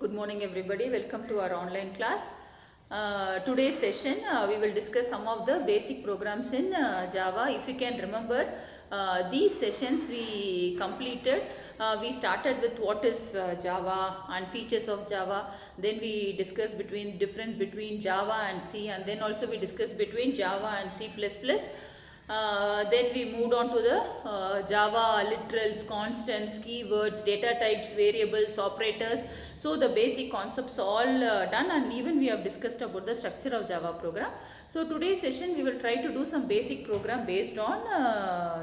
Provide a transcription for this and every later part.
Good morning everybody, welcome to our online class. Today's session we will discuss some of the basic programs in Java. If you can remember, these sessions we completed. We started with what is Java and features of Java. Then we discussed difference between Java and C, and then also we discussed between Java and C++. Then we moved on to the Java literals, constants, keywords, data types, variables, operators. So the basic concepts all done, and even we have discussed about the structure of Java program. So today's session we will try to do some basic program based on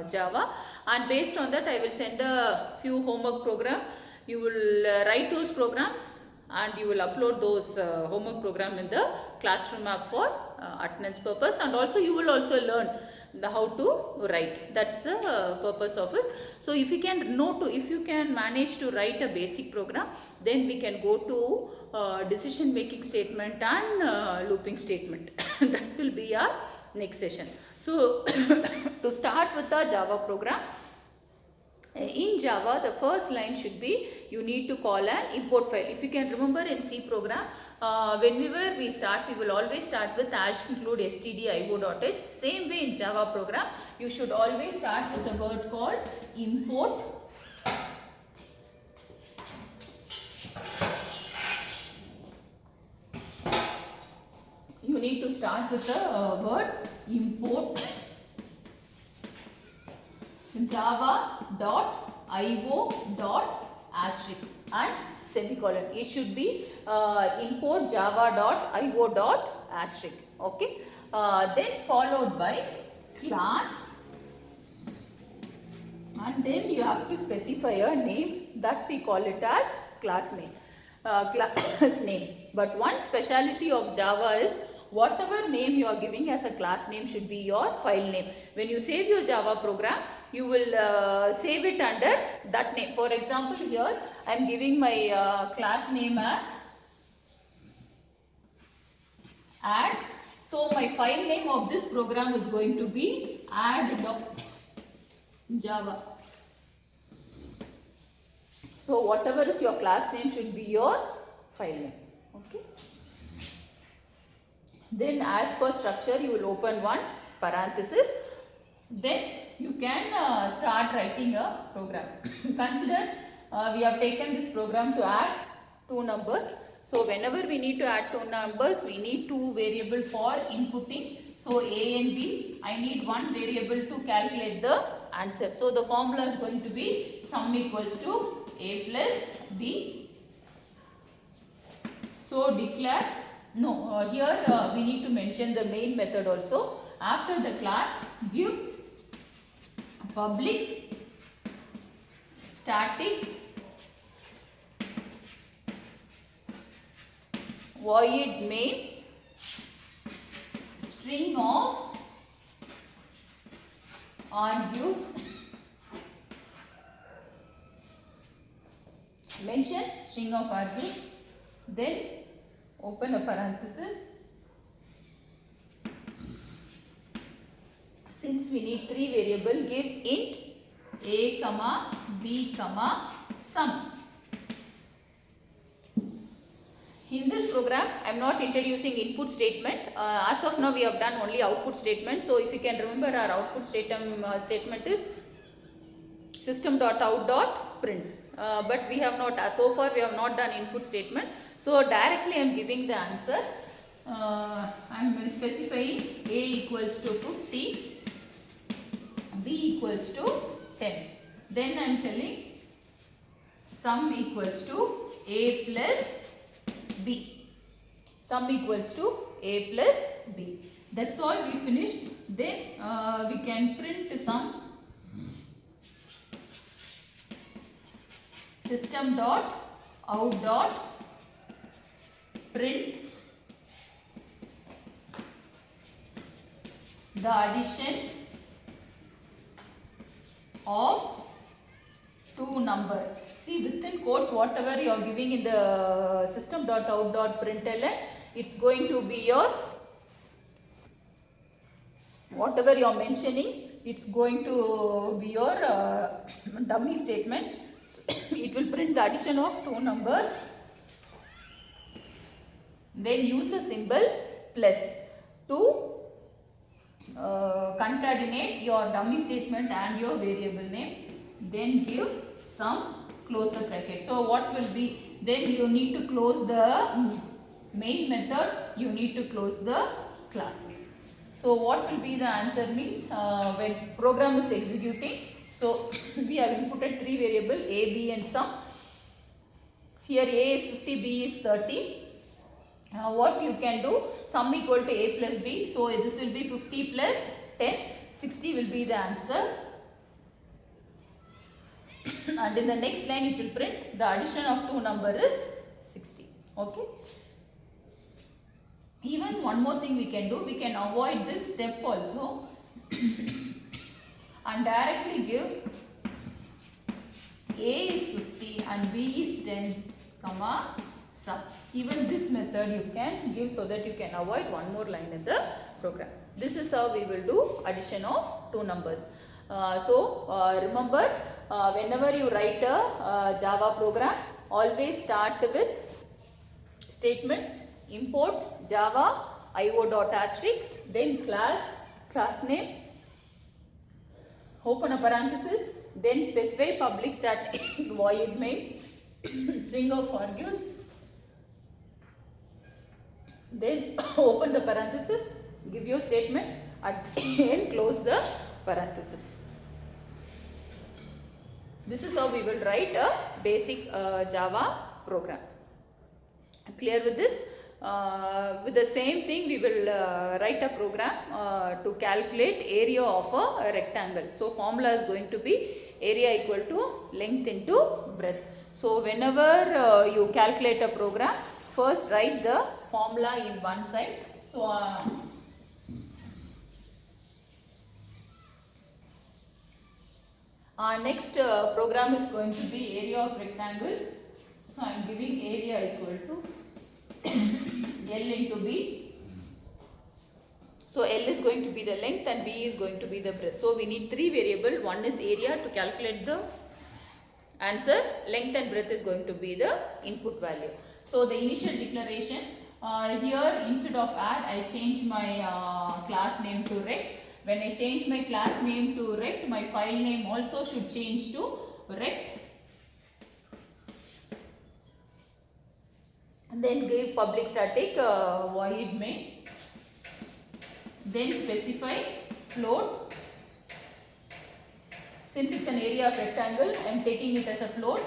Java, and based on that I will send a few homework program. You will write those programs and you will upload those homework program in the classroom app for attendance purpose, and also you will also learn how to write. That's the purpose of it. So if you can manage to write a basic program, then we can go to decision making statement and looping statement. That will be our next session. So to start with the Java program, in Java, the first line should be you need to call an import file. If you can remember in C program, whenever we start, we will always start with #include stdio.h. Same way in Java program, you should always start with a word called import. You need to start with the word import java.io.asterisk and semicolon. It should be import java.io.asterisk. Okay. Then followed by class, and then you have to specify a name that we call it as class name. Class name. But one speciality of Java is whatever name you are giving as a class name should be your file name. When you save your Java program, you will save it under that name. For example, here I am giving my class name as add. So my file name of this program is going to be add.java. So whatever is your class name should be your file name. Okay. Then as per structure, you will open one parenthesis. Then you can start writing a program. Consider we have taken this program to add two numbers. So whenever we need to add two numbers, we need two variables for inputting. So A and B, I need one variable to calculate the answer. So the formula is going to be sum equals to A plus B. So declare, here we need to mention the main method also. After the class, give public static void main string of argues. Mention string of argues, then open a parenthesis. Since we need three variables, give int a comma b comma sum. In this program, I am not introducing input statement. As of now, we have done only output statement. So if you can remember, our output statement is system.out.print. But we have not, so far we have not done input statement. So directly I am giving the answer. I am specifying A equals to 50, B equals to 10. Then I am telling sum equals to A plus B. Sum equals to A plus B. That's all we finished. Then we can print some system.out.print the addition of two numbers. See, within quotes, whatever you are giving in the system.out.println, it's going to be your, whatever you are mentioning, it's going to be your dummy statement. It will print the addition of two numbers then use a symbol plus to concatenate your dummy statement and your variable name, then give some close the bracket. So what will be, then you need to close the main method, you need to close the class. So what will be the answer means, when program is executing, so we have inputted 3 variable a, b and sum. Here a is 50, b is 30. What you can do, sum equal to a plus b, so this will be 50 plus 10, 60 will be the answer. And in the next line it will print the addition of two number is 60. Okay. Even one more thing we can do, we can avoid this step also and directly give a is 50 and b is 10 comma sum. Even this method you can give so that you can avoid one more line in the program. This is how we will do addition of two numbers. Remember, whenever you write a Java program, always start with statement import Java io.asterisk, then class name, open a parenthesis, then specify public static void main, string of argues, then open the parenthesis, give your statement, at the end close the parenthesis. This is how we will write a basic Java program. Clear with this? With the same thing we will write a program to calculate area of a rectangle. So formula is going to be area equal to length into breadth. So whenever you calculate a program, first write the formula in one side. So our next program is going to be area of rectangle. So I am giving area equal to L into B. So L is going to be the length and B is going to be the breadth. So we need 3 variables. One is area to calculate the answer. Length and breadth is going to be the input value. So the initial declaration, here instead of add, I change my class name to rect. When I change my class name to rect, my file name also should change to rect. And then give public static void main. Then specify float. Since it's an area of rectangle, I am taking it as a float.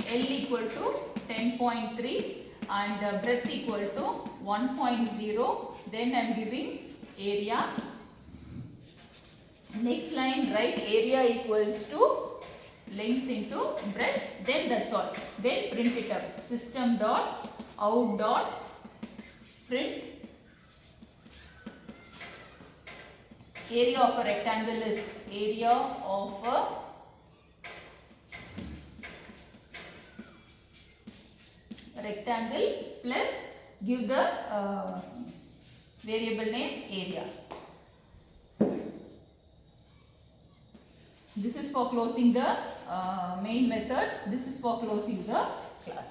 L equal to 10.3 and breadth equal to 1.0. Then I am giving area. Next line, write area equals to length into breadth. Then that's all. Then print it up. System dot out dot print area of a rectangle is area of a rectangle plus give the variable name area. This is for closing the main method. This is for closing the class.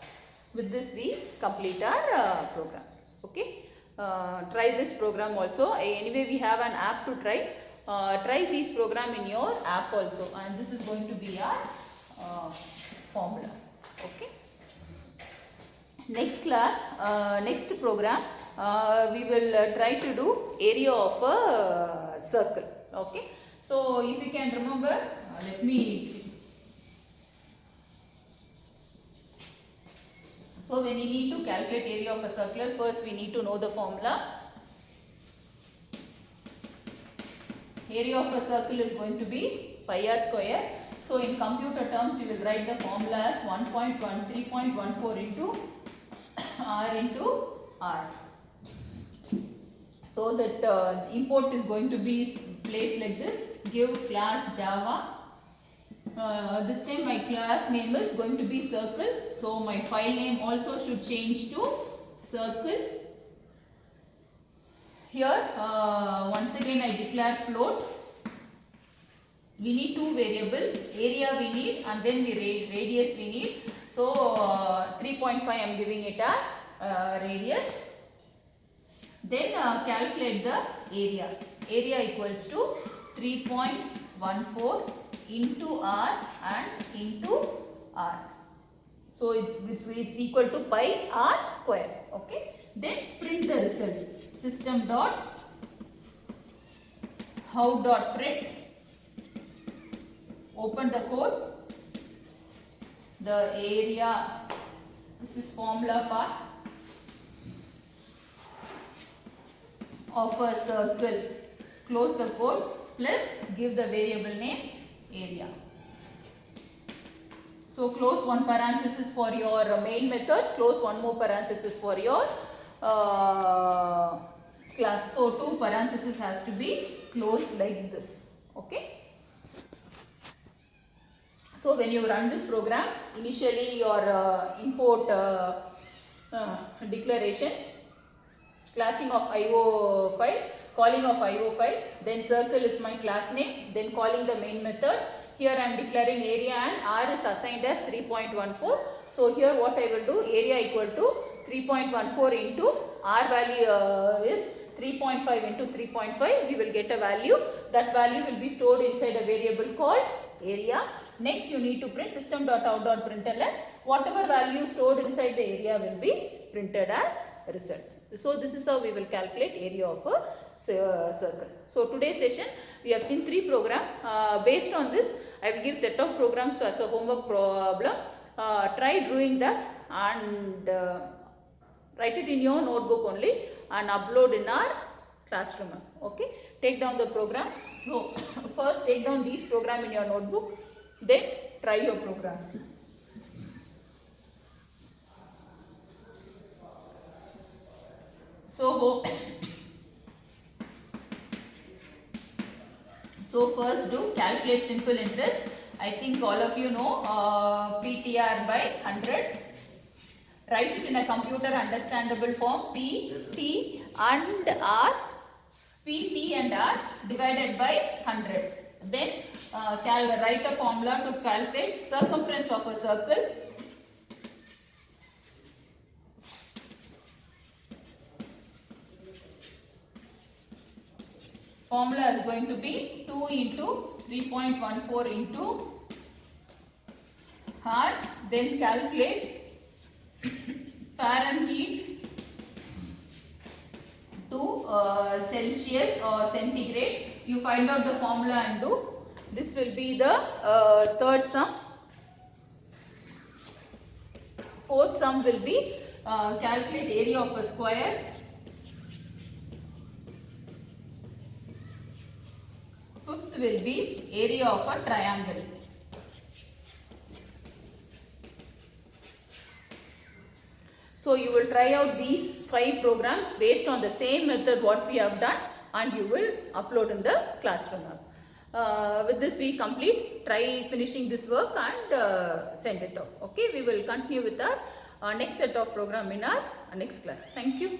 With this we complete our program. Okay. Try this program also. Anyway, we have an app to try. Try this program in your app also. And this is going to be our formula. Okay. Next class, next program, we will try to do area of a circle. Okay. So if you can remember, let me. So when you need to calculate area of a circle, first we need to know the formula. Area of a circle is going to be pi r square. So in computer terms, you will write the formula as 1.13.14 into r into r. So that import is going to be placed like this. Give class Java. This time my class name is going to be circle. So my file name also should change to circle. Here once again I declare float. We need two variables. Area we need and then the radius we need. So 3.5 I am giving it as radius. Then calculate the area. Area equals to 3.14 into R and into R. So it's equal to pi R square. Okay. Then print the result. System dot how dot print. Open the quotes. The area. This is formula part of a circle. Close the quotes plus give the variable name area. So close one parenthesis for your main method, close one more parenthesis for your class. So two parenthesis has to be closed like this. Okay. So when you run this program, initially your import declaration, classing of IO file, calling of IO file, then circle is my class name, then calling the main method. Here I am declaring area and R is assigned as 3.14. So here what I will do, area equal to 3.14 into R value is 3.5 into 3.5. We will get a value. That value will be stored inside a variable called area. Next you need to print system.out.println. Whatever value stored inside the area will be printed as result. So this is how we will calculate area of a circle. So today's session we have seen 3 programs. Based on this I will give set of programs as a homework problem. Try doing that and write it in your notebook only and upload in our classroom. Okay. Take down the program. So first take down these program in your notebook. Then try your programs. So first do calculate simple interest. I think all of you know PTR by 100. Write it in a computer understandable form. P, T and R. P, T and R divided by 100. Then write a formula to calculate circumference of a circle. Formula is going to be 2 into 3.14 into R. Then calculate Fahrenheit to Celsius or centigrade. You find out the formula and do. This will be the third sum. Fourth sum will be calculate area of a square. Fifth will be area of a triangle. So you will try out these 5 programs based on the same method what we have done and you will upload in the classroom. With this we complete. Try finishing this work and send it off. Okay, we will continue with our next set of program in our next class. Thank you.